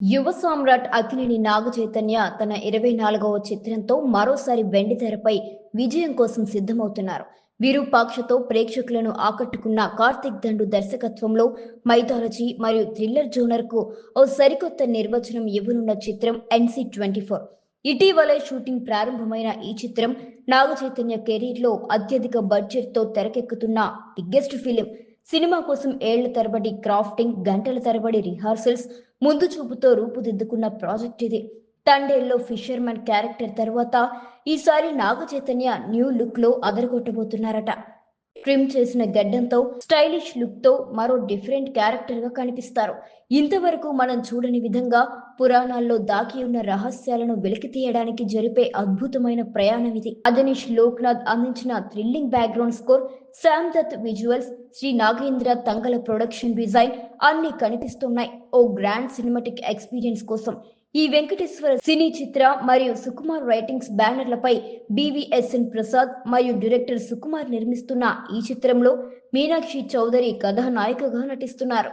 యువ సామ్రాట్ అక్కినేని నాగచైతన్య తన 24వ చిత్రంతో మరోసారి వెండితెరపై విజయం కోసం సిద్ధమవుతున్నారు. విరూపాక్షతో ప్రేక్షకులను ఆకట్టుకున్న కార్తీక్ దండు దర్శకత్వంలో మైథాలజీ మరియు థ్రిల్లర్ జోనర్కు ఓ సరికొత్త నిర్వచనం ఇవ్వనున్న చిత్రం NC24. ఇటీవలే షూటింగ్ ప్రారంభమైన ఈ చిత్రం నాగచైతన్య కెరీర్లో అత్యధిక బడ్జెట్తో తెరకెక్కుతున్న బిగ్గెస్ట్ ఫిలిం. సినిమా కోసం ఏళ్ల తరబడి క్రాఫ్టింగ్, గంటల తరబడి రిహార్సల్స్, ముందు చూపుతో రూపుదిద్దుకున్న ప్రాజెక్ట్ ఇది. తండేల్లో ఫిషర్మన్ క్యారెక్టర్ తర్వాత ఈసారి నాగచైతన్య న్యూ లుక్ లో అదరగొట్టబోతున్నారట. ట్రిమ్ చేసిన గడ్డంతో స్టైలిష్ లుక్ తో మరో డిఫరెంట్ క్యారెక్టర్ గా కనిపిస్తారు. ఇంతవరకు మనం చూడని విధంగా పురాణాల్లో దాగి ఉన్న రహస్యాలను వెలికి తీయడానికి జరిపే అద్భుతమైన ప్రయాణం ఇది. అజనీష్ లోక్నాథ్ అందించిన thrilling background score, Sam Dutt visuals, Sri Nagendra Tangala production design అన్ని కనిపిస్తున్నాయి ఓ గ్రాండ్ సినిమాటిక్ ఎక్స్పీరియన్స్ కోసం. ఈ వెంకటేశ్వర సినీ చిత్ర మరియు సుకుమార్ రైటింగ్స్ బ్యానర్లపై BVSN ప్రసాద్ మరియు డైరెక్టర్ సుకుమార్ నిర్మిస్తున్న ఈ చిత్రంలో మీనాక్షి చౌదరి కథానాయికగా నటిస్తున్నారు.